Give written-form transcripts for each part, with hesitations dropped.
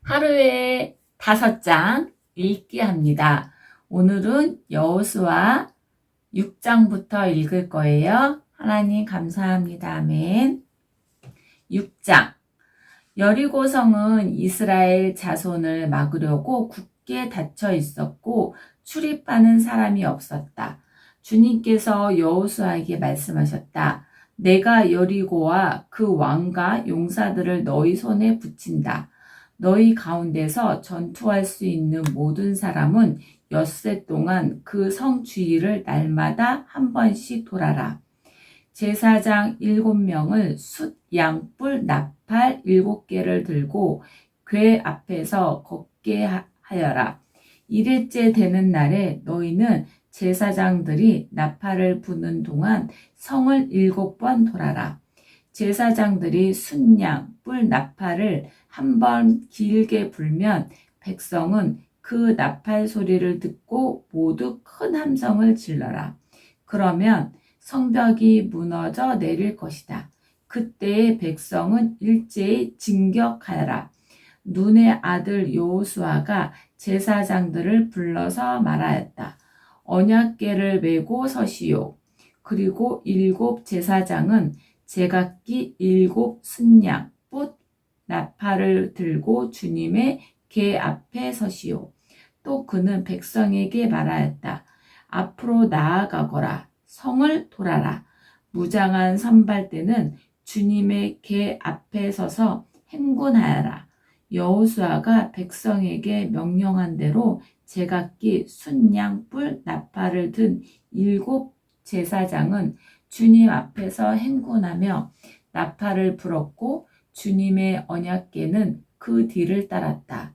하루에 5장 읽기 합니다. 오늘은 여호수아 6장부터 읽을 거예요. 하나님 감사합니다. 아멘. 6장. 여리고성은 이스라엘 자손을 막으려고 굳게 닫혀 있었고 출입하는 사람이 없었다. 주님께서 여호수아에게 말씀하셨다. 내가 여리고와 그 왕과 용사들을 너희 손에 붙인다. 너희 가운데서 전투할 수 있는 모든 사람은 엿새 동안 그 성 주위를 날마다 한 번씩 돌아라. 제사장 7명을 숫, 양, 뿔, 나팔 7개를 들고 궤 앞에서 걷게 하여라. 1일째 되는 날에 너희는 제사장들이 나팔을 부는 동안 성을 7번 돌아라. 제사장들이 순양, 뿔, 나팔을 한 번 길게 불면 백성은 그 나팔 소리를 듣고 모두 큰 함성을 질러라. 그러면 성벽이 무너져 내릴 것이다. 그때의 백성은 일제히 진격하여라. 눈의 아들 여호수아가 제사장들을 불러서 말하였다. 언약궤를 메고 서시오. 그리고 7 제사장은 제각기 7 순양, 붓, 나팔을 들고 주님의 궤 앞에 서시오. 또 그는 백성에게 말하였다. 앞으로 나아가거라. 성을 돌아라. 무장한 선발대는 주님의 궤 앞에 서서 행군하여라. 여호수아가 백성에게 명령한 대로 제각기 순양, 뿔, 나팔을 든 7 제사장은 주님 앞에서 행군하며 나팔을 불었고 주님의 언약궤는 그 뒤를 따랐다.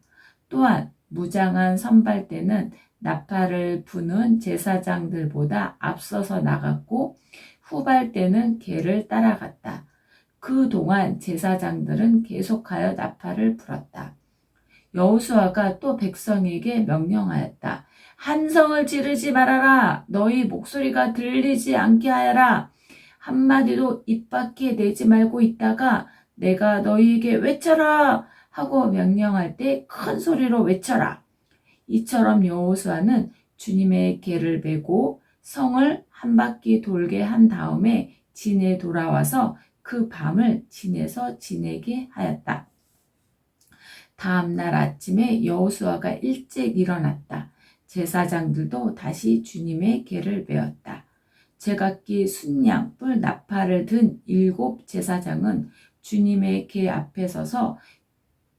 또한 무장한 선발대는 나팔을 부는 제사장들보다 앞서서 나갔고 후발대는 궤를 따라갔다. 그동안 제사장들은 계속하여 나팔을 불었다. 여호수아가 또 백성에게 명령하였다. 한성을 지르지 말아라. 너희 목소리가 들리지 않게 하여라. 한마디도 입 밖에 내지 말고 있다가 내가 너희에게 외쳐라 하고 명령할 때 큰 소리로 외쳐라. 이처럼 여호수아는 주님의 궤를 메고 성을 한 바퀴 돌게 한 다음에 진에 돌아와서 그 밤을 진에서 지내게 하였다. 다음 날 아침에 여호수아가 일찍 일어났다. 제사장들도 다시 주님의 궤를 메었다. 제각기 순양, 뿔, 나팔을 든 7 제사장은 주님의 궤 앞에 서서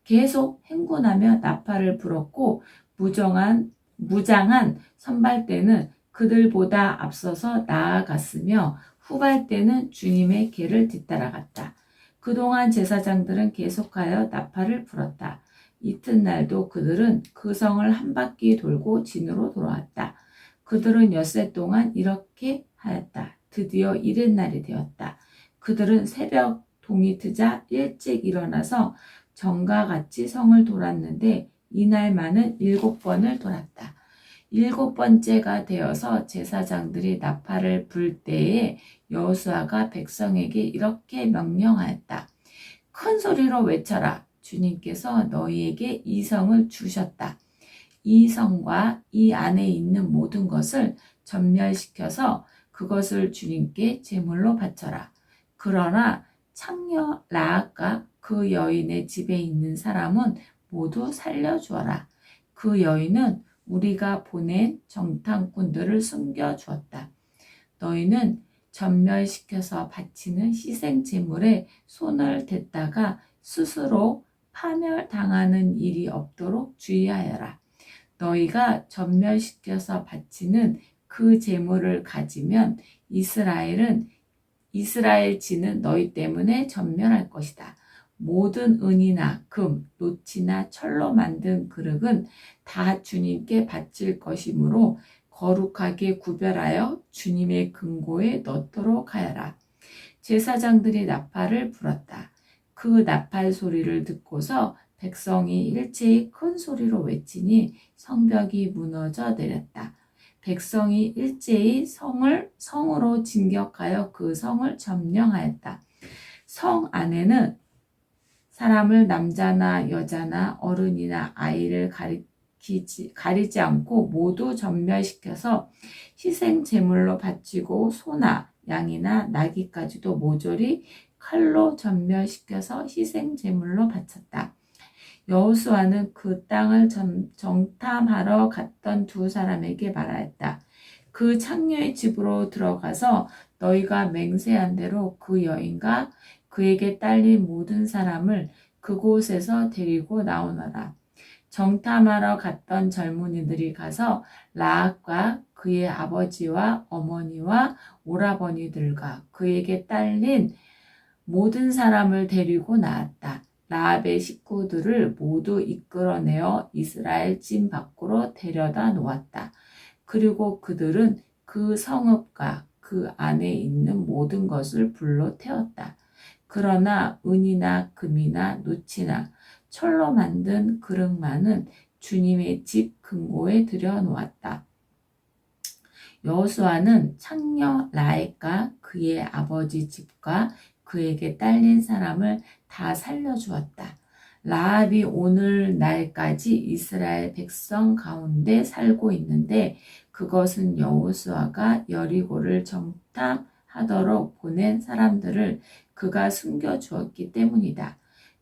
계속 행군하며 나팔을 불었고 무장한 선발대는 그들보다 앞서서 나아갔으며 후발대는 주님의 궤를 뒤따라갔다. 그동안 제사장들은 계속하여 나팔을 불었다. 이튿날도 그들은 그 성을 한 바퀴 돌고 진으로 돌아왔다. 그들은 엿새 동안 이렇게 하였다. 드디어 이튿날이 되었다. 그들은 새벽 동이 트자 일찍 일어나서 전과 같이 성을 돌았는데 이날만은 7번을 돌았다. 7번째가 되어서 제사장들이 나팔을 불 때에 여호수아가 백성에게 이렇게 명령하였다. 큰 소리로 외쳐라. 주님께서 너희에게 이 성을 주셨다. 이 성과 이 안에 있는 모든 것을 전멸시켜서 그것을 주님께 제물로 바쳐라. 그러나 창녀 라합과 그 여인의 집에 있는 사람은 모두 살려주어라. 그 여인은 우리가 보낸 정탐꾼들을 숨겨주었다. 너희는 전멸시켜서 바치는 희생 제물에 손을 댔다가 스스로 파멸당하는 일이 없도록 주의하여라. 너희가 전멸시켜서 바치는 그 제물을 가지면 이스라엘 지는 너희 때문에 전멸할 것이다. 모든 은이나 금, 노치나 철로 만든 그릇은 다 주님께 바칠 것이므로 거룩하게 구별하여 주님의 금고에 넣도록 하여라. 제사장들이 나팔을 불었다. 그 나팔 소리를 듣고서 백성이 일제히 큰 소리로 외치니 성벽이 무너져 내렸다. 백성이 일제히 성으로 진격하여 그 성을 점령하였다. 성 안에는 사람을 남자나 여자나 어른이나 아이를 가리지 않고 모두 전멸시켜서 희생 제물로 바치고 소나 양이나 나귀까지도 모조리 칼로 전멸시켜서 희생 제물로 바쳤다. 여호수아는 그 땅을 정탐하러 갔던 두 사람에게 말하였다. 그 창녀의 집으로 들어가서 너희가 맹세한 대로 그 여인과 그에게 딸린 모든 사람을 그곳에서 데리고 나오너라. 정탐하러 갔던 젊은이들이 가서 라합과 그의 아버지와 어머니와 오라버니들과 그에게 딸린 모든 사람을 데리고 나왔다. 라합의 식구들을 모두 이끌어내어 이스라엘 진 밖으로 데려다 놓았다. 그리고 그들은 그 성읍과 그 안에 있는 모든 것을 불로 태웠다. 그러나 은이나 금이나 노치나 철로 만든 그릇만은 주님의 집 금고에 들여놓았다. 여호수아는 창녀 라헬과 그의 아버지 집과 그에게 딸린 사람을 다 살려주었다. 라합이 오늘날까지 이스라엘 백성 가운데 살고 있는데 그것은 여호수아가 여리고를 정탐하도록 보낸 사람들을 그가 숨겨주었기 때문이다.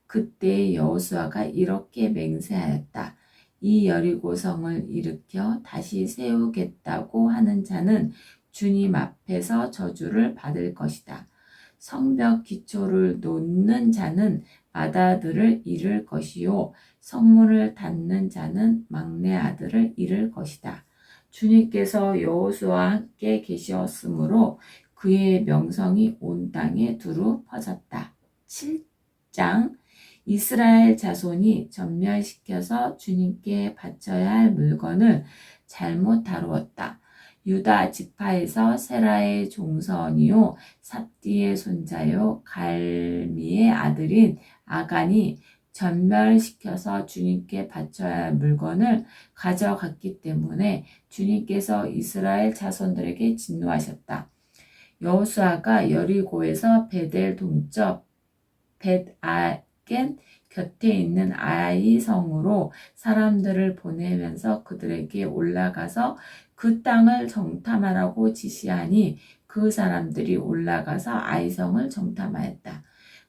그때 여호수아가 이렇게 맹세하였다. 이 여리고성을 일으켜 다시 세우겠다고 하는 자는 주님 앞에서 저주를 받을 것이다. 성벽 기초를 놓는 자는 맏아들을 잃을 것이요 성문을 닫는 자는 막내 아들을 잃을 것이다. 주님께서 여호수아와 함께 계셨으므로 그의 명성이 온 땅에 두루 퍼졌다. 7장 이스라엘 자손이 전멸시켜서 주님께 바쳐야 할 물건을 잘못 다루었다. 유다 지파에서 세라의 종선이요 삽디의 손자요 갈미의 아들인 아간이 전멸시켜서 주님께 바쳐야 할 물건을 가져갔기 때문에 주님께서 이스라엘 자손들에게 진노하셨다. 여호수아가 여리고에서 베델 동쪽 벳아겐 곁에 있는 아이 성으로 사람들을 보내면서 그들에게 올라가서 그 땅을 정탐하라고 지시하니 그 사람들이 올라가서 아이 성을 정탐하였다.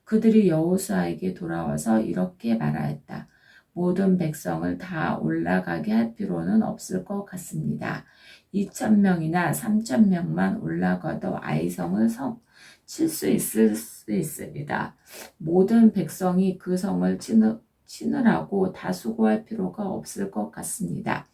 그들이 여호수아에게 돌아와서 이렇게 말하였다. 모든 백성을 다 올라가게 할 필요는 없을 것 같습니다. 2,000명이나 3,000명만 올라가도 아이 성을 칠 수 있습니다. 모든 백성이 그 성을 치느라고 다 수고할 필요가 없을 것 같습니다.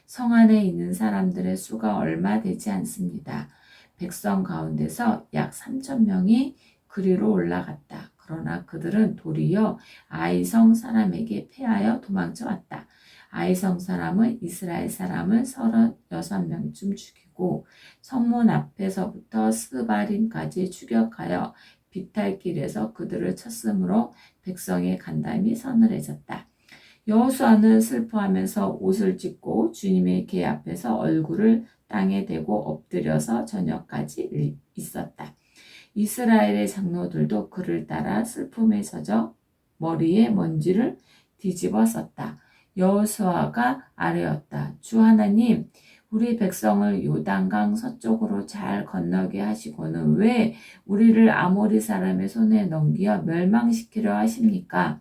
성 안에 있는 사람들의 수가 얼마 되지 않습니다. 백성 가운데서 약 3,000명이 그리로 올라갔다. 그러나 그들은 도리어 아이성 사람에게 패하여 도망쳐 왔다. 아이성 사람은 이스라엘 사람을 36명쯤 죽이고 성문 앞에서부터 스바림까지 추격하여 비탈길에서 그들을 쳤으므로 백성의 간담이 서늘해졌다. 여호수아는 슬퍼하면서 옷을 찢고 주님의 궤 앞에서 얼굴을 땅에 대고 엎드려서 저녁까지 있었다. 이스라엘의 장로들도 그를 따라 슬픔에 젖어 머리에 먼지를 뒤집어 썼다. 여호수아가 아뢰었다. 주 하나님, 우리 백성을 요단강 서쪽으로 잘 건너게 하시고는 왜 우리를 아모리 사람의 손에 넘겨 멸망시키려 하십니까?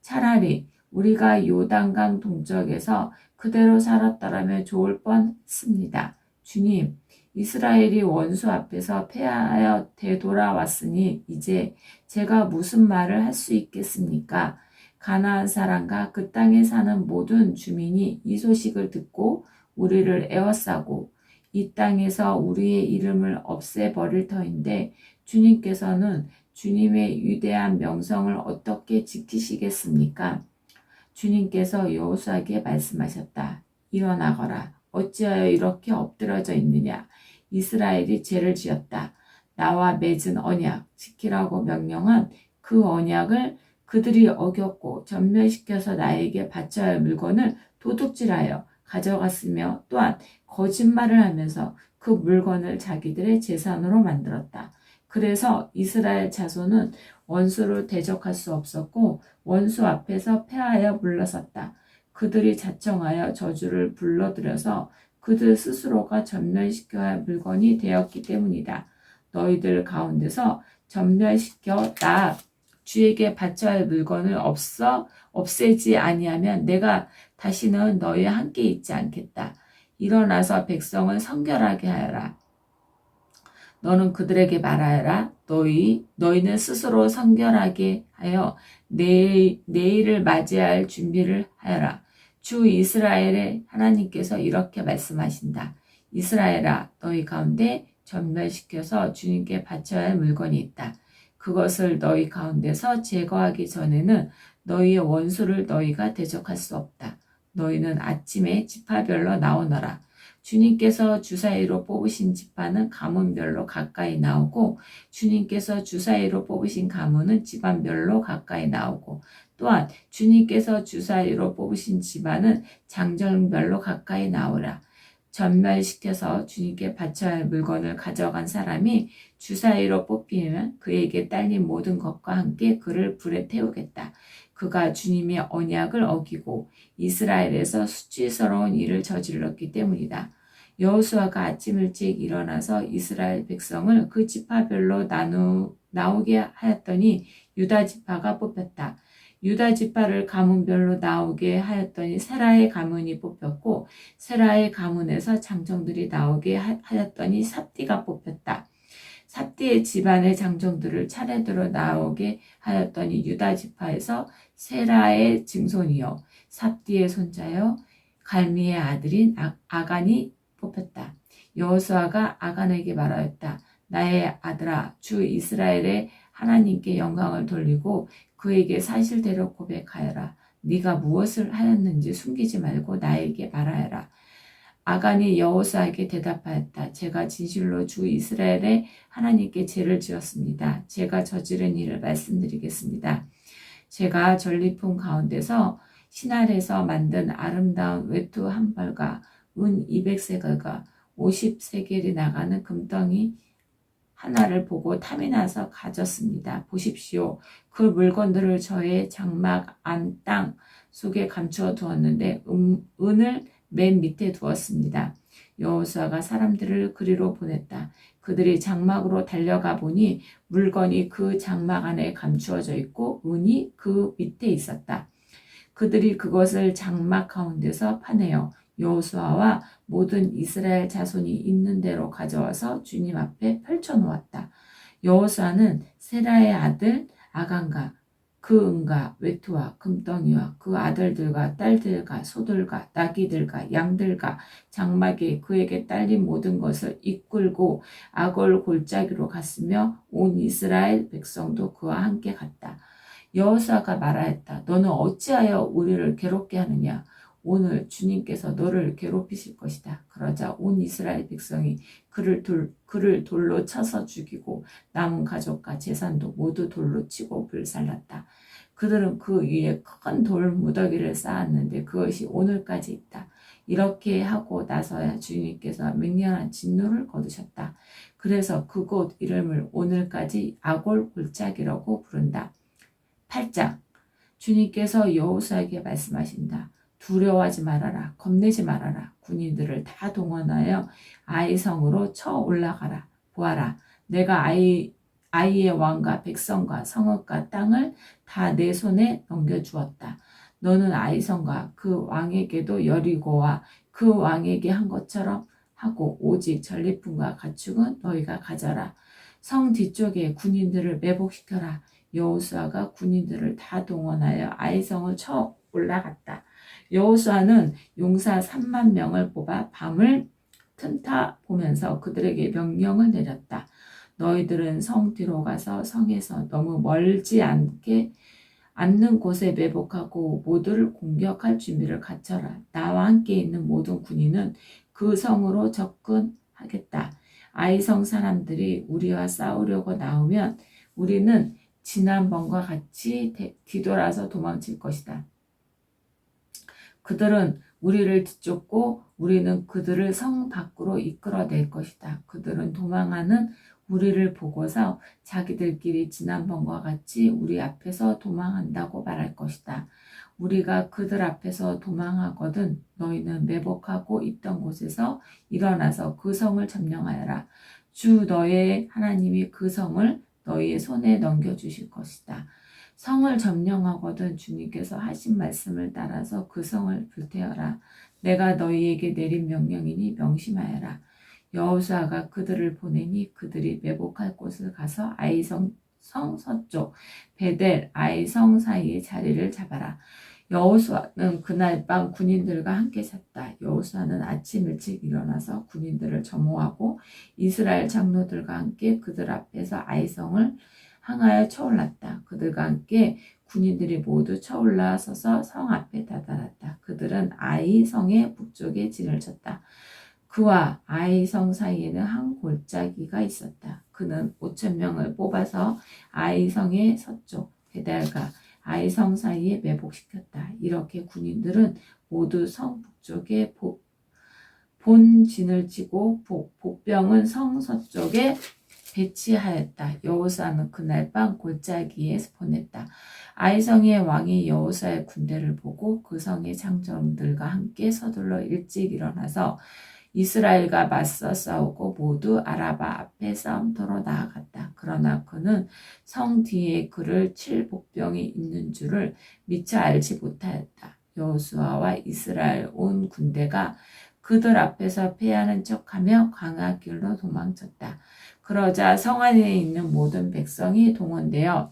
차라리 우리가 요단강 동쪽에서 그대로 살았더라면 좋을 뻔했습니다. 주님, 이스라엘이 원수 앞에서 패하여 되돌아왔으니 이제 제가 무슨 말을 할 수 있겠습니까? 가나안 사람과 그 땅에 사는 모든 주민이 이 소식을 듣고 우리를 에워싸고 이 땅에서 우리의 이름을 없애버릴 터인데 주님께서는 주님의 위대한 명성을 어떻게 지키시겠습니까? 주님께서 여호수아에게 말씀하셨다. 일어나거라. 어찌하여 이렇게 엎드러져 있느냐. 이스라엘이 죄를 지었다. 나와 맺은 언약 지키라고 명령한 그 언약을 그들이 어겼고 전멸시켜서 나에게 바쳐야 할 물건을 도둑질하여 가져갔으며 또한 거짓말을 하면서 그 물건을 자기들의 재산으로 만들었다. 그래서 이스라엘 자손은 원수를 대적할 수 없었고 원수 앞에서 패하여 물러섰다. 그들이 자청하여 저주를 불러들여서 그들 스스로가 전멸시켜야 할 물건이 되었기 때문이다. 너희들 가운데서 전멸시켜 나 주에게 바쳐야 할 물건을 없애지 아니하면 내가 다시는 너희와 함께 있지 않겠다. 일어나서 백성을 성결하게 하여라. 너는 그들에게 말하여라. 너희는 스스로 성결하게 하여 내일을 맞이할 준비를 하여라. 주 이스라엘의 하나님께서 이렇게 말씀하신다. 이스라엘아, 너희 가운데 전멸시켜서 주님께 바쳐야 할 물건이 있다. 그것을 너희 가운데서 제거하기 전에는 너희의 원수를 너희가 대적할 수 없다. 너희는 아침에 지파별로 나오너라. 주님께서 주사위로 뽑으신 지파는 가문별로 가까이 나오고 주님께서 주사위로 뽑으신 가문은 집안별로 가까이 나오고 또한 주님께서 주사위로 뽑으신 집안은 장정별로 가까이 나오라. 전멸시켜서 주님께 바쳐야 할 물건을 가져간 사람이 주사위로 뽑히면 그에게 딸린 모든 것과 함께 그를 불에 태우겠다. 그가 주님의 언약을 어기고 이스라엘에서 수치스러운 일을 저질렀기 때문이다. 여호수아가 아침 일찍 일어나서 이스라엘 백성을 그 지파별로 나오게 하였더니 유다 지파가 뽑혔다. 유다 지파를 가문별로 나오게 하였더니 세라의 가문이 뽑혔고 세라의 가문에서 장정들이 나오게 하였더니 삽디가 뽑혔다. 삽디의 집안의 장정들을 차례대로 나오게 하였더니 유다 지파에서 세라의 증손이요 삽디의 손자요 갈미의 아들인 아간이 뽑혔다. 여호수아가 아간에게 말하였다. 나의 아들아, 주 이스라엘의 하나님께 영광을 돌리고 그에게 사실대로 고백하여라. 네가 무엇을 하였는지 숨기지 말고 나에게 말하여라. 아간이 여호수아에게 대답하였다. 제가 진실로 주 이스라엘의 하나님께 죄를 지었습니다. 제가 저지른 일을 말씀드리겠습니다. 제가 전리품 가운데서 신할에서 만든 아름다운 외투 한 벌과 은 200세겔과 50세겔이 나가는 금덩이 하나를 보고 탐이 나서 가졌습니다. 보십시오. 그 물건들을 저의 장막 안 땅 속에 감추어 두었는데 은을 맨 밑에 두었습니다. 여호수아가 사람들을 그리로 보냈다. 그들이 장막으로 달려가 보니 물건이 그 장막 안에 감추어져 있고 은이 그 밑에 있었다. 그들이 그것을 장막 가운데서 파내어 여호수아와 모든 이스라엘 자손이 있는 대로 가져와서 주님 앞에 펼쳐놓았다. 여호수아는 세라의 아들 아간과 그 은과 외투와 금덩이와 그 아들들과 딸들과 소들과 나귀들과 양들과 장막에 그에게 딸린 모든 것을 이끌고 아골 골짜기로 갔으며 온 이스라엘 백성도 그와 함께 갔다. 여호수아가 말하였다. 너는 어찌하여 우리를 괴롭게 하느냐? 오늘 주님께서 너를 괴롭히실 것이다. 그러자 온 이스라엘 백성이 그를 돌로 쳐서 죽이고 남은 가족과 재산도 모두 돌로 치고 불살랐다. 그들은 그 위에 큰 돌 무더기를 쌓았는데 그것이 오늘까지 있다. 이렇게 하고 나서야 주님께서 맹렬한 진노를 거두셨다. 그래서 그곳 이름을 오늘까지 아골 골짜기라고 부른다. 8장 주님께서 여호수아에게 말씀하신다. 두려워하지 말아라. 겁내지 말아라. 군인들을 다 동원하여 아이 성으로 쳐 올라가라. 보아라. 내가 아이의 왕과 백성과 성읍과 땅을 다 내 손에 넘겨주었다. 너는 아이 성과 그 왕에게도 여리고와 그 왕에게 한 것처럼 하고 오직 전리품과 가축은 너희가 가져라. 성 뒤쪽에 군인들을 매복시켜라. 여호수아가 군인들을 다 동원하여 아이성을 쳐 올라갔다. 여호수아는 용사 3만 명을 뽑아 밤을 틈타 보면서 그들에게 명령을 내렸다. 너희들은 성 뒤로 가서 성에서 너무 멀지 않는 곳에 매복하고 모두를 공격할 준비를 갖춰라. 나와 함께 있는 모든 군인은 그 성으로 접근하겠다. 아이성 사람들이 우리와 싸우려고 나오면 우리는 지난번과 같이 뒤돌아서 도망칠 것이다. 그들은 우리를 뒤쫓고 우리는 그들을 성 밖으로 이끌어낼 것이다. 그들은 도망하는 우리를 보고서 자기들끼리 지난번과 같이 우리 앞에서 도망한다고 말할 것이다. 우리가 그들 앞에서 도망하거든 너희는 매복하고 있던 곳에서 일어나서 그 성을 점령하여라. 주 너의 하나님이 그 성을 너희의 손에 넘겨주실 것이다. 성을 점령하거든 주님께서 하신 말씀을 따라서 그 성을 불태워라. 내가 너희에게 내린 명령이니 명심하여라. 여호수아가 그들을 보내니 그들이 매복할 곳을 가서 아이성 성 서쪽 베델 아이성 사이에 자리를 잡아라. 여호수아는 그날 밤 군인들과 함께 잤다. 여호수아는 아침 일찍 일어나서 군인들을 점호하고 이스라엘 장로들과 함께 그들 앞에서 아이성을 향하여 쳐올랐다. 그들과 함께 군인들이 모두 쳐올라 서서 성 앞에 다다랐다. 그들은 아이성의 북쪽에 진을 쳤다. 그와 아이성 사이에는 한 골짜기가 있었다. 그는 5,000명을 뽑아서 아이성의 서쪽 베델과 아이성 사이에 매복시켰다. 이렇게 군인들은 모두 성 북쪽에 본진을 치고 복병은 성 서쪽에 배치하였다. 여호수아는 그날 밤 골짜기에 보냈다. 아이성의 왕이 여호수아의 군대를 보고 그 성의 장정들과 함께 서둘러 일찍 일어나서 이스라엘과 맞서 싸우고 모두 아라바 앞에 싸움터로 나아갔다. 그러나 그는 성 뒤에 그를 칠 복병이 있는 줄을 미처 알지 못하였다. 여호수아와 이스라엘 온 군대가 그들 앞에서 패하는 척하며 광야길로 도망쳤다. 그러자 성 안에 있는 모든 백성이 동원되어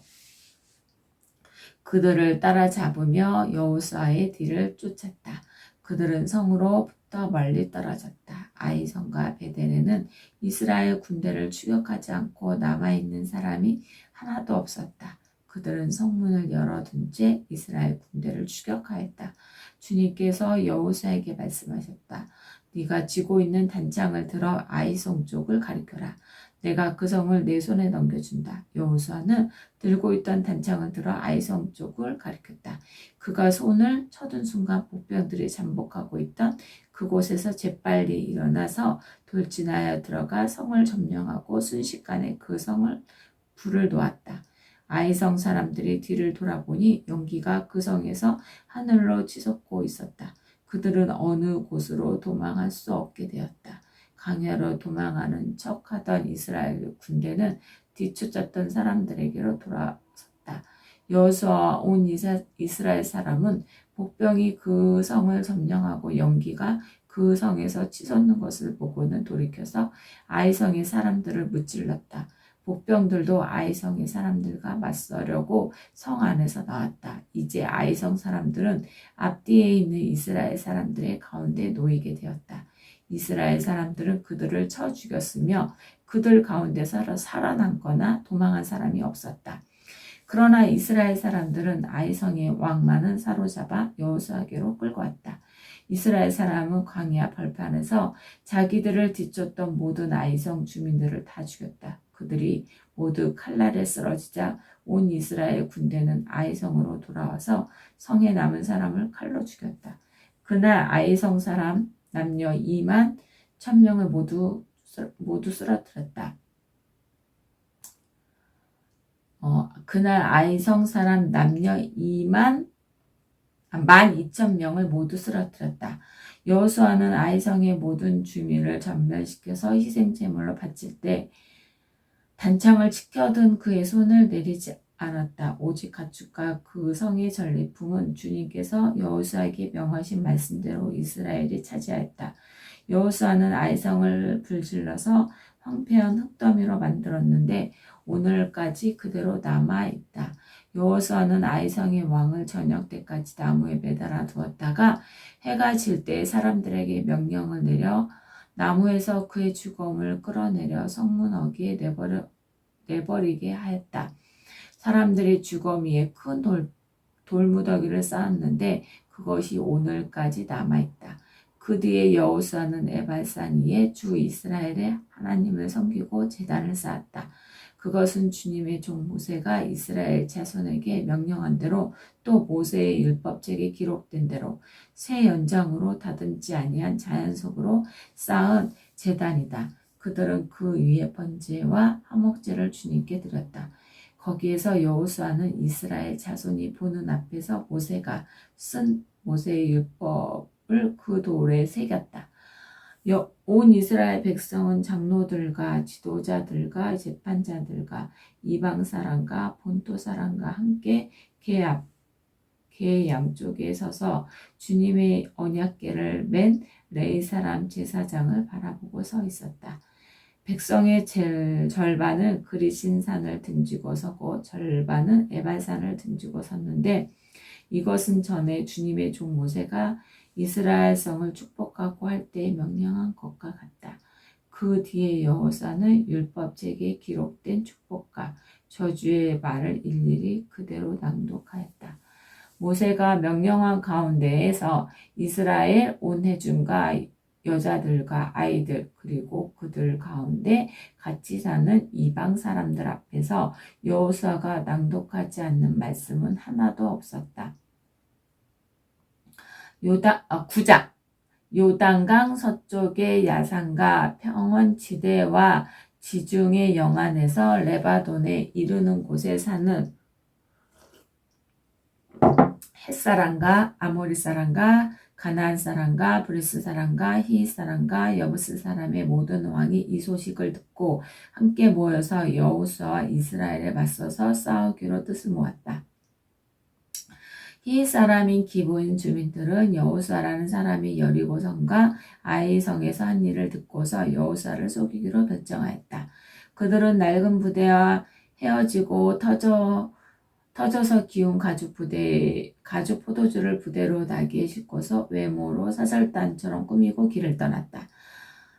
그들을 따라잡으며 여호수아의 뒤를 쫓았다. 그들은 성으로부터 멀리 떨어졌다. 아이성과 베델에는 이스라엘 군대를 추격하지 않고 남아있는 사람이 하나도 없었다. 그들은 성문을 열어둔 채 이스라엘 군대를 추격하였다. 주님께서 여호수아에게 말씀하셨다. 네가 쥐고 있는 단창을 들어 아이성 쪽을 가리켜라. 내가 그 성을 내 손에 넘겨준다. 여호수아는 들고 있던 단창을 들어 아이성 쪽을 가리켰다. 그가 손을 쳐둔 순간 복병들이 잠복하고 있던 그곳에서 재빨리 일어나서 돌진하여 들어가 성을 점령하고 순식간에 그 성을 불을 놓았다. 아이성 사람들이 뒤를 돌아보니 연기가 그 성에서 하늘로 치솟고 있었다. 그들은 어느 곳으로 도망할 수 없게 되었다. 강야로 도망하는 척하던 이스라엘 군대는 뒤쫓았던 사람들에게로 돌아섰다. 여호수아와 온 이스라엘 사람은 복병이 그 성을 점령하고 연기가 그 성에서 치솟는 것을 보고는 돌이켜서 아이성의 사람들을 무찔렀다. 복병들도 아이성의 사람들과 맞서려고 성 안에서 나왔다. 이제 아이성 사람들은 앞뒤에 있는 이스라엘 사람들의 가운데 놓이게 되었다. 이스라엘 사람들은 그들을 쳐 죽였으며 그들 가운데서 살아남거나 도망한 사람이 없었다. 그러나 이스라엘 사람들은 아이성의 왕만은 사로잡아 여호수아에게로 끌고 왔다. 이스라엘 사람은 광야 벌판에서 자기들을 뒤쫓던 모든 아이성 주민들을 다 죽였다. 그들이 모두 칼날에 쓰러지자 온 이스라엘 군대는 아이성으로 돌아와서 성에 남은 사람을 칼로 죽였다. 그날 아이성 사람 남녀 2만 1,000명을 모두 쓰러뜨렸다. 그날 아이성 사람 남녀 12,000명을 모두 쓰러뜨렸다. 여호수아는 아이성의 모든 주민을 전멸시켜서 희생제물로 바칠 때 단창을 치켜든 그의 손을 내리지 않았다. 오직 가축과 그 성의 전리품은 주님께서 여호수아에게 명하신 말씀대로 이스라엘이 차지하였다. 여호수아는 아이성을 불질러서 황폐한 흙더미로 만들었는데 오늘까지 그대로 남아있다. 여호수아는 아이성의 왕을 저녁 때까지 나무에 매달아 두었다가 해가 질 때 사람들에게 명령을 내려 나무에서 그의 죽음을 끌어내려 성문 어귀에 내버리게 하였다. 사람들이 주검 위에 큰 돌무더기를 쌓았는데 그것이 오늘까지 남아있다. 그 뒤에 여호수아는 에발산 위에 주 이스라엘의 하나님을 섬기고 제단을 쌓았다. 그것은 주님의 종 모세가 이스라엘 자손에게 명령한 대로 또 모세의 율법책에 기록된 대로 새 연장으로 다듬지 아니한 자연석으로 쌓은 제단이다. 그들은 그 위에 번제와 화목제를 주님께 드렸다. 거기에서 여호수아는 이스라엘 자손이 보는 앞에서 모세가 쓴 모세의 율법을 그 돌에 새겼다. 온 이스라엘 백성은 장로들과 지도자들과 재판자들과 이방 사람과 본토 사람과 함께 개 양쪽에 서서 주님의 언약궤를 맨 레위 사람 제사장을 바라보고 서 있었다. 백성의 절반은 그리신 산을 등지고 서고 절반은 에발산을 등지고 섰는데 이것은 전에 주님의 종 모세가 이스라엘 성을 축복하고 할 때 명령한 것과 같다. 그 뒤에 여호수아는 율법책에 기록된 축복과 저주의 말을 일일이 그대로 낭독하였다. 모세가 명령한 가운데에서 이스라엘 온 회중과 여자들과 아이들 그리고 그들 가운데 같이 사는 이방 사람들 앞에서 여호수아가 낭독하지 않는 말씀은 하나도 없었다. 9장 요단강 서쪽의 야산과 평원지대와 지중해 영안에서 레바논에 이르는 곳에 사는 햇사람과 아모리 사람과 가나안 사람과 브리스 사람과 히윗 사람과 여부스 사람의 모든 왕이 이 소식을 듣고 함께 모여서 여호수아와 이스라엘에 맞서서 싸우기로 뜻을 모았다. 히윗 사람인 기브온 주민들은 여호수아라는 사람이 여리고 성과 아이 성에서 한 일을 듣고서 여호수아를 속이기로 결정하였다. 그들은 낡은 부대와 헤어지고 터져서 기운 가죽 포도주를 부대로 나귀에 싣고서 외모로 사설단처럼 꾸미고 길을 떠났다.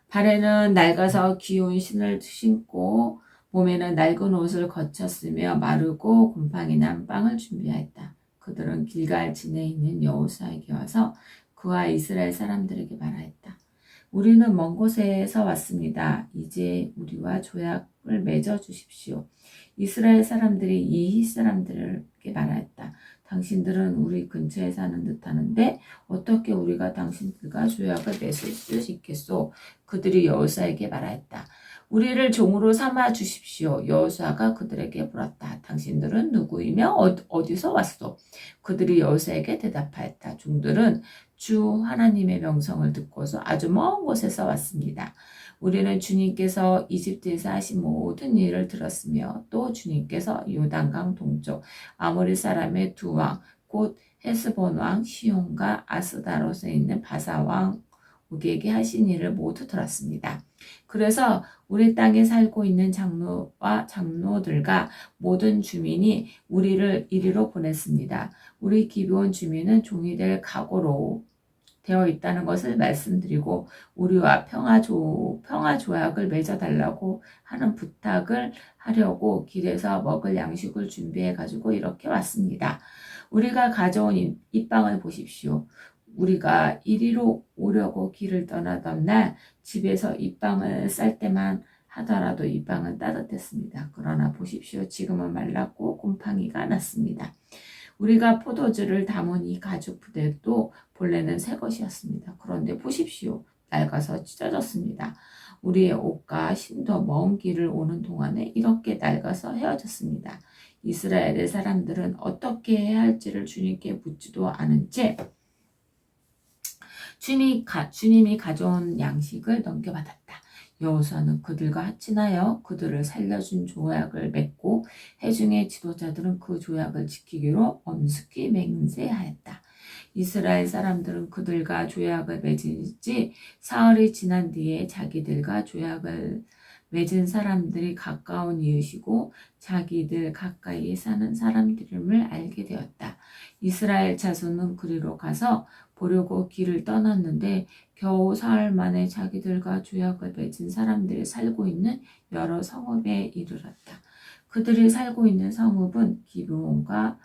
발에는 낡아서 기운 신을 신고 몸에는 낡은 옷을 거쳤으며 마르고 곰팡이 난 빵을 준비하였다. 그들은 길갈 진에 있는 여호수아에게 와서 그와 이스라엘 사람들에게 말하였다. 우리는 먼 곳에서 왔습니다. 이제 우리와 조약을 맺어 주십시오. 이스라엘 사람들이 이 히 사람들에게 말하였다. 당신들은 우리 근처에 사는 듯 하는데 어떻게 우리가 당신들과 조약을 맺을 수 있겠소? 그들이 여호수아에게 말하였다. 우리를 종으로 삼아 주십시오. 여호수아가 그들에게 물었다. 당신들은 누구이며 어디서 왔소? 그들이 여호수아에게 대답하였다. 종들은 주 하나님의 명성을 듣고서 아주 먼 곳에서 왔습니다. 우리는 주님께서 이집트에서 하신 모든 일을 들었으며 또 주님께서 요단강 동쪽 아모리 사람의 두 왕 곧 헤스본 왕 시온과 아스다롯에 있는 바사 왕 옥에게 하신 일을 모두 들었습니다. 그래서 우리 땅에 살고 있는 장로와 장로들과 모든 주민이 우리를 이리로 보냈습니다. 우리 기브온 주민은 종이 될 각오로 되어 있다는 것을 말씀드리고 우리와 평화 조약을 맺어달라고 하는 부탁을 하려고 길에서 먹을 양식을 준비해 가지고 이렇게 왔습니다. 우리가 가져온 이 빵을 보십시오. 우리가 이리로 오려고 길을 떠나던 날 집에서 이 빵을 쌀 때만 하더라도 이 빵은 따뜻했습니다. 그러나 보십시오. 지금은 말랐고 곰팡이가 났습니다. 우리가 포도주를 담은 이 가죽 부대도 본래는 새 것이었습니다. 그런데 보십시오. 낡아서 찢어졌습니다. 우리의 옷과 신도 먼 길을 오는 동안에 이렇게 낡아서 헤어졌습니다. 이스라엘의 사람들은 어떻게 해야 할지를 주님께 묻지도 않은 채 주님이 가져온 양식을 넘겨받았다. 여호수아는 그들과 합친하여 그들을 살려준 조약을 맺고 회중의 지도자들은 그 조약을 지키기로 엄숙히 맹세하였다. 이스라엘 사람들은 그들과 조약을 맺은 지 사흘이 지난 뒤에 자기들과 조약을 맺은 사람들이 가까운 이웃이고 자기들 가까이에 사는 사람들임을 알게 되었다. 이스라엘 자손은 그리로 가서 보려고 길을 떠났는데 겨우 사흘 만에 자기들과 조약을 맺은 사람들이 살고 있는 여러 성읍에 이르렀다. 그들이 살고 있는 성읍은 기브온과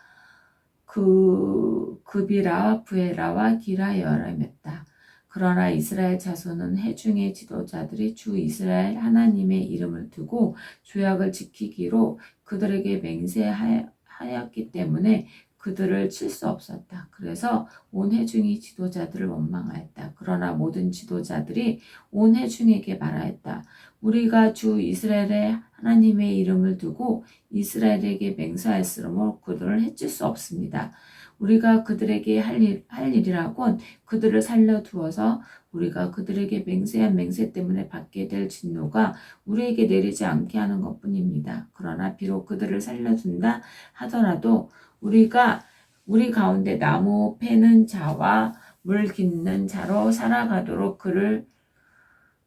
그비라와 부에라와 기라여람이었다. 그러나 이스라엘 자손은 회중의 지도자들이 주 이스라엘 하나님의 이름을 두고 조약을 지키기로 그들에게 맹세하였기 때문에 그들을 칠 수 없었다. 그래서 온 회중이 지도자들을 원망하였다. 그러나 모든 지도자들이 온 회중에게 말하였다. 우리가 주 이스라엘의 하나님의 이름을 두고 이스라엘에게 맹세하였으므로 그들을 해칠 수 없습니다. 우리가 그들에게 할 일이라곤 그들을 살려두어서 우리가 그들에게 맹세한 맹세 때문에 받게 될 진노가 우리에게 내리지 않게 하는 것뿐입니다. 그러나 비록 그들을 살려둔다 하더라도 우리가 우리 가운데 나무 패는 자와 물 깃는 자로 살아가도록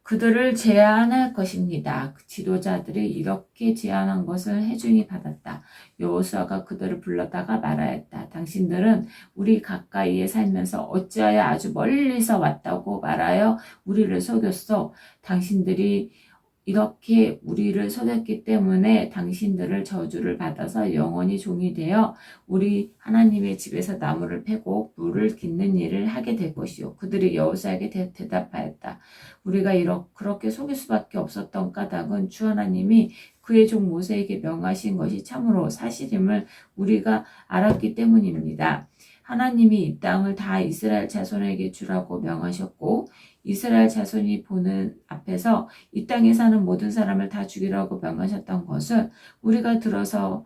그들을 제한할 것입니다. 지도자들이 이렇게 제안한 것을 회중이 받았다. 여호수아가 그들을 불러다가 말하였다. 당신들은 우리 가까이에 살면서 어찌하여 아주 멀리서 왔다고 말하여 우리를 속였소? 당신들이 이렇게 우리를 속였기 때문에 당신들을 저주를 받아서 영원히 종이 되어 우리 하나님의 집에서 나무를 패고 물을 깃는 일을 하게 될 것이요. 그들이 여호수아에게 대답하였다. 우리가 그렇게 속일 수밖에 없었던 까닭은 주 하나님이 그의 종 모세에게 명하신 것이 참으로 사실임을 우리가 알았기 때문입니다. 하나님이 이 땅을 다 이스라엘 자손에게 주라고 명하셨고 이스라엘 자손이 보는 앞에서 이 땅에 사는 모든 사람을 다 죽이라고 명하셨던 것은 우리가 들어서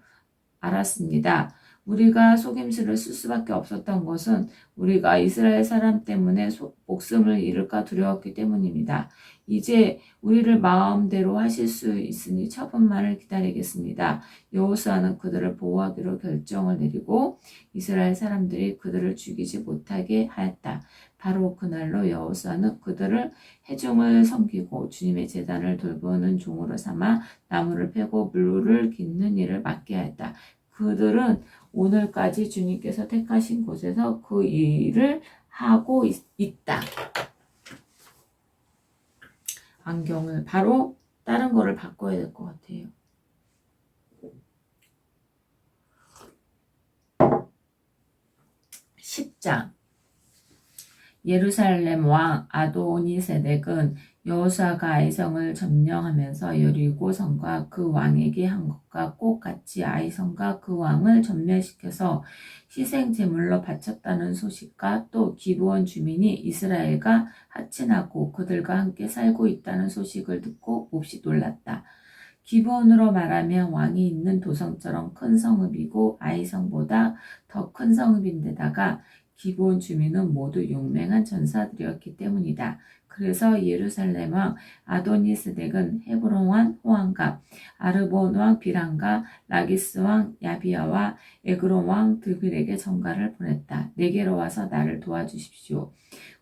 알았습니다. 우리가 속임수를 쓸 수밖에 없었던 것은 우리가 이스라엘 사람 때문에 목숨을 잃을까 두려웠기 때문입니다. 이제 우리를 마음대로 하실 수 있으니 처분만을 기다리겠습니다. 여호수아는 그들을 보호하기로 결정을 내리고 이스라엘 사람들이 그들을 죽이지 못하게 하였다. 바로 그날로 여호수아는 그들을 회중을 섬기고 주님의 제단을 돌보는 종으로 삼아 나무를 패고 물을 깃는 일을 맡게 하였다. 그들은 오늘까지 주님께서 택하신 곳에서 그 일을 하고 있다. 안경을 바로 다른 거를 바꿔야 될 것 같아요. 10장 예루살렘 왕 아도니세덱은 여호수아가 아이성을 점령하면서 여리고 성과 그 왕에게 한 것과 똑같이 아이성과 그 왕을 전멸시켜서 희생 제물로 바쳤다는 소식과 또 기브온 주민이 이스라엘과 합친하고 그들과 함께 살고 있다는 소식을 듣고 몹시 놀랐다. 기브온으로 말하면 왕이 있는 도성처럼 큰 성읍이고 아이성보다 더 큰 성읍인데다가 기브온 주민은 모두 용맹한 전사들이었기 때문이다. 그래서 예루살렘 왕 아도니스덱은 헤브론 왕 호함과 아르본 왕 비람과 라기스 왕 야비야와 에그론 왕 드빌에게 전가를 보냈다. 내게로 와서 나를 도와주십시오.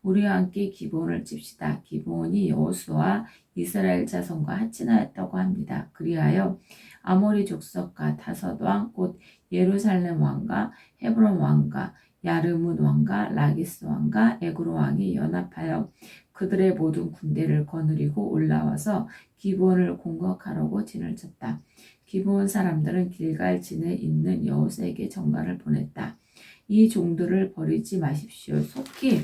우리와 함께 기브온을 칩시다. 기브온이 여호수아와 이스라엘 자손과 합친하였다고 합니다. 그리하여 아모리 족속과 다섯 왕 곧 예루살렘 왕과 헤브론 왕과 야르문 왕과 라기스 왕과 에그로 왕이 연합하여 그들의 모든 군대를 거느리고 올라와서 기브온을 공격하려고 진을 쳤다. 기브온 사람들은 길갈 진에 있는 여호수아에게 전가를 보냈다. 이 종들을 버리지 마십시오. 속히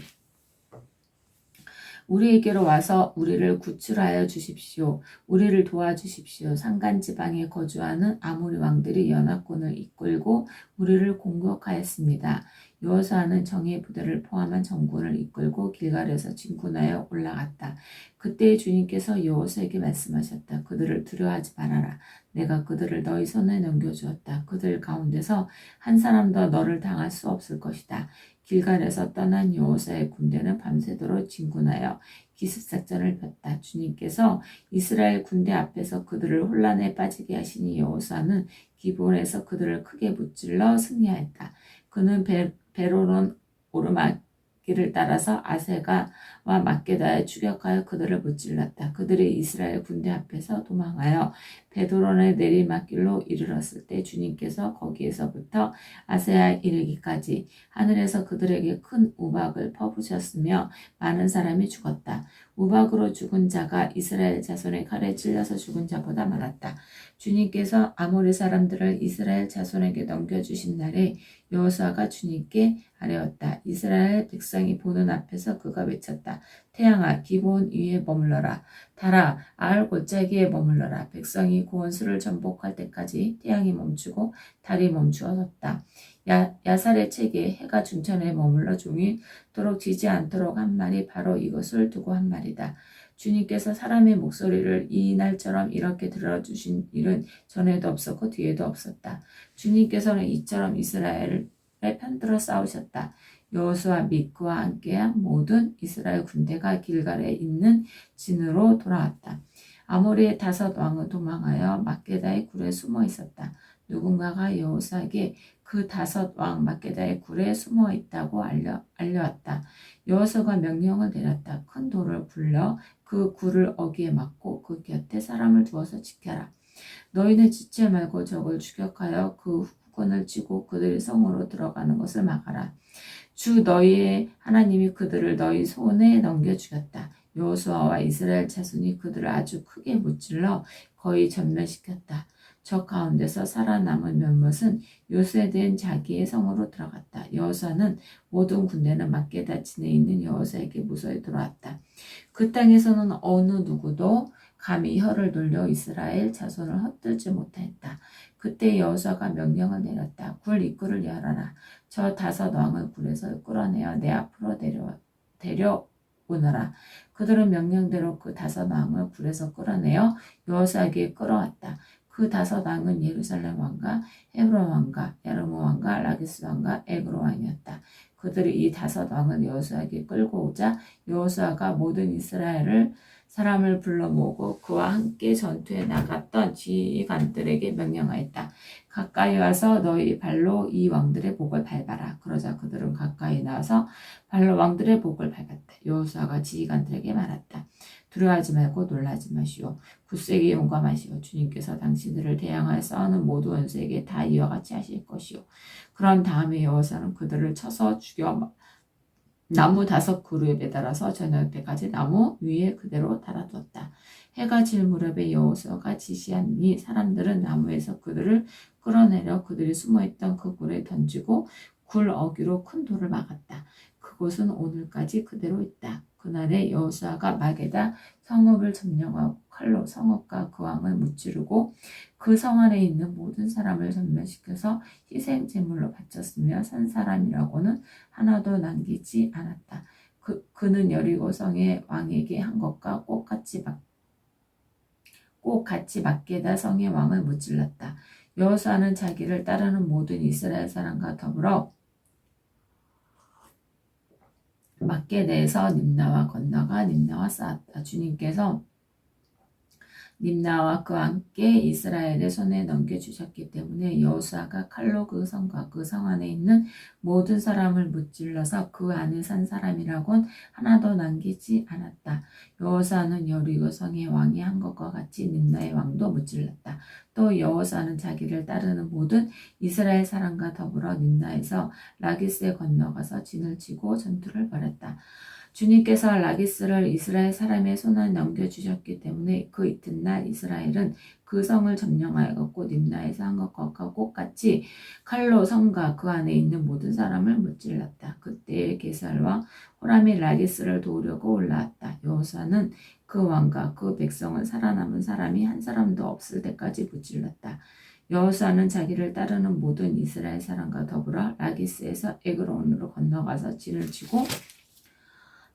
우리에게로 와서 우리를 구출하여 주십시오. 우리를 도와주십시오. 산간지방에 거주하는 아모리 왕들이 연합군을 이끌고 우리를 공격하였습니다. 여호수아는 정예 부대를 포함한 전군을 이끌고 길갈에서 진군하여 올라갔다. 그때 주님께서 여호수아에게 말씀하셨다. 그들을 두려워하지 말아라. 내가 그들을 너희 손에 넘겨주었다. 그들 가운데서 한 사람도 너를 당할 수 없을 것이다. 길갈에서 떠난 여호수아의 군대는 밤새도록 진군하여 기습작전을 폈다. 주님께서 이스라엘 군대 앞에서 그들을 혼란에 빠지게 하시니 여호수아는 기브온에서 그들을 크게 무찔러 승리하였다. 그는 베로론 오르막길을 따라서 아세가와 막게다에 추격하여 그들을 무찔렀다. 그들이 이스라엘 군대 앞에서 도망하여 베드론의 내리막길로 이르렀을 때 주님께서 거기에서부터 아세아 이르기까지 하늘에서 그들에게 큰 우박을 퍼부으셨으며 많은 사람이 죽었다. 우박으로 죽은 자가 이스라엘 자손의 칼에 찔려서 죽은 자보다 많았다. 주님께서 아모리 사람들을 이스라엘 자손에게 넘겨주신 날에 여호수아가 주님께 아뢰었다. 이스라엘 백성이 보는 앞에서 그가 외쳤다. 태양아 기브온 위에 머물러라. 달아 아을 골짜기에 머물러라. 백성이 고원수를 전복할 때까지 태양이 멈추고 달이 멈추어졌다. 야살의 책에 해가 중천에 머물러 종이토록 지지 않도록 한 말이 바로 이것을 두고 한 말이다. 주님께서 사람의 목소리를 이 날처럼 이렇게 들어주신 일은 전에도 없었고 뒤에도 없었다. 주님께서는 이처럼 이스라엘을 편들어 싸우셨다. 여호수아 및 그와 함께한 모든 이스라엘 군대가 길갈에 있는 진으로 돌아왔다. 아모리의 5 왕은 도망하여 막게다의 굴에 숨어 있었다. 누군가가 여호수아에게 그 5 왕 막게다의 굴에 숨어 있다고 알려왔다. 여호수아가 명령을 내렸다. 큰 돌을 굴려 그 굴을 어귀에 막고 그 곁에 사람을 두어서 지켜라. 너희는 짓지 말고 적을 추격하여 그 후군을 치고 그들이 성으로 들어가는 것을 막아라. 주 너희의 하나님이 그들을 너희 손에 넘겨 주겠다. 여호수아와 이스라엘 자손이 그들을 아주 크게 무찔러 거의 전멸시켰다. 적 가운데서 살아남은 몇몇은 요새된 자기의 성으로 들어갔다. 여호수아는 모든 군대는 막게다 진에 있는 여호수아에게 무서이 들어왔다. 그 땅에서는 어느 누구도 감히 혀를 돌려 이스라엘 자손을 헛들지 못했다. 그때 여호수아가 명령을 내렸다. 굴 입구를 열어라. 저 5 왕을 굴에서 끌어내어 내 앞으로 데려오너라. 그들은 명령대로 그 5 왕을 굴에서 끌어내어 여호수아에게 끌어왔다. 그 5 왕은 예루살렘 왕과 헤브론 왕과 야르무 왕과 라기스 왕과 에그로 왕이었다. 그들이 이 5 왕을 여호수아에게 끌고 오자 여호수아가 모든 이스라엘을 사람을 불러 모으고 그와 함께 전투에 나갔던 지휘관들에게 명령하였다. 가까이 와서 너희 발로 이 왕들의 목을 밟아라. 그러자 그들은 가까이 나와서 발로 왕들의 목을 밟았다. 여호수아가 지휘관들에게 말했다. 두려워하지 말고 놀라지 마시오. 굳세게 용감하시오. 주님께서 당신들을 대항하여 싸우는 모든 원수에게 다 이와 같이 하실 것이오. 그런 다음에 여호수아는 그들을 쳐서 죽여 나무 5 그루에 매달아서 저녁 때까지 나무 위에 그대로 달아두었다. 해가 질 무렵에 여호수아가 지시하니 사람들은 나무에서 그들을 끌어내려 그들이 숨어있던 그 굴에 던지고 굴 어귀로 큰 돌을 막았다. 그곳은 오늘까지 그대로 있다. 그날에 여호수아가 막에다 성읍을 점령하고 칼로 성읍과 그 왕을 무찌르고 그 성 안에 있는 모든 사람을 전멸시켜서 희생 제물로 바쳤으며 산 사람이라고는 하나도 남기지 않았다. 그는 여리고 성의 왕에게 한 것과 꼭 같이 막게다 성의 왕을 무찔렀다. 여호수아는 자기를 따르는 모든 이스라엘 사람과 더불어 막게다에서 림나와 건너가 림나와 싸웠다. 주님께서 림나와 그와 함께 이스라엘의 손에 넘겨주셨기 때문에 여호수아가 칼로 그 성과 그 성 안에 있는 모든 사람을 무찔러서 그 안에 산 사람이라곤 하나도 남기지 않았다. 여호수아는 여리고 성의 왕이 한 것과 같이 림나의 왕도 무찔렀다. 또 여호수아는 자기를 따르는 모든 이스라엘 사람과 더불어 림나에서 라기스에 건너가서 진을 치고 전투를 벌였다. 주님께서 라기스를 이스라엘 사람의 손에 넘겨주셨기 때문에 그 이튿날 이스라엘은 그 성을 점령하였고 림나에서 한 것과 똑같이 칼로 성과 그 안에 있는 모든 사람을 무찔렀다. 그때 게살과 호람이 라기스를 도우려고 올라왔다. 여호수아는 그 왕과 그 백성을 살아남은 사람이 한 사람도 없을 때까지 무찔렀다. 여호수아는 자기를 따르는 모든 이스라엘 사람과 더불어 라기스에서 에그론으로 건너가서 진을 치고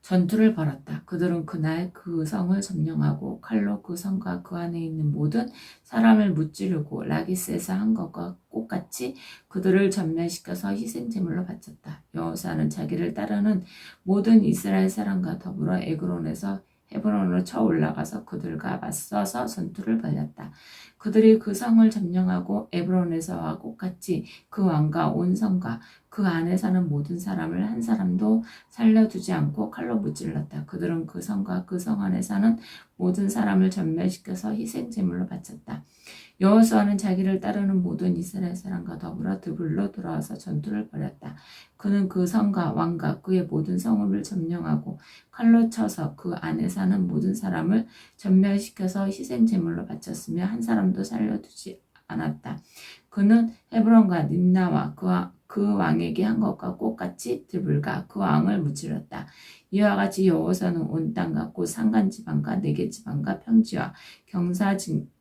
전투를 벌였다. 그들은 그날 그 성을 점령하고 칼로 그 성과 그 안에 있는 모든 사람을 무찌르고 라기스에서 한 것과 똑같이 그들을 전멸시켜서 희생제물로 바쳤다. 여호수아는 자기를 따르는 모든 이스라엘 사람과 더불어 에그론에서 헤브론으로 쳐 올라가서 그들과 맞서서 전투를 벌였다. 그들이 그 성을 점령하고 에브론에서와 똑같이 그 왕과 온 성과 그 안에 사는 모든 사람을 한 사람도 살려두지 않고 칼로 무찔렀다. 그들은 그 성과 그 성 안에 사는 모든 사람을 전멸시켜서 희생제물로 바쳤다. 여호수아는 자기를 따르는 모든 이스라엘 사람과 더불어 드불로 돌아와서 전투를 벌였다. 그는 그 성과 왕과 그의 모든 성읍을 점령하고 칼로 쳐서 그 안에 사는 모든 사람을 전멸시켜서 희생제물로 바쳤으며 한 사람도 살려두지 않았다. 그는 헤브론과 림나와 그 왕에게 한 것과 똑같이 드불과 그 왕을 무찔렀다. 이와 같이 여호수아는 온 땅과 곧 산간지방과 내게지방과 평지와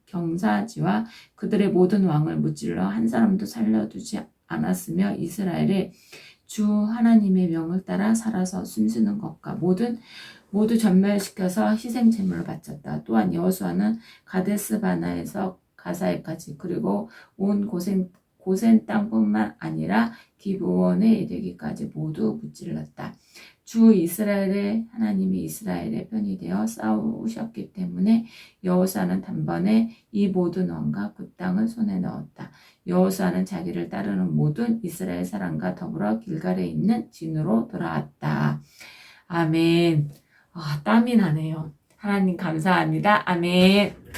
경사지와 그들의 모든 왕을 무찔러 한 사람도 살려두지 않았으며 이스라엘이 주 하나님의 명을 따라 살아서 숨쉬는 것과 모두 전멸시켜서 희생 제물을 바쳤다. 또한 여호수아는 가데스 바나에서 가사에까지 그리고 온 고센 땅뿐만 아니라 기브온에 이르기까지 모두 무찔렀다. 주 이스라엘의 하나님이 이스라엘의 편이 되어 싸우셨기 때문에 여호수아는 단번에 이 모든 왕과 그 땅을 손에 넣었다. 여호수아는 자기를 따르는 모든 이스라엘 사람과 더불어 길갈에 있는 진으로 돌아왔다. 아멘. 땀이 나네요. 하나님 감사합니다. 아멘.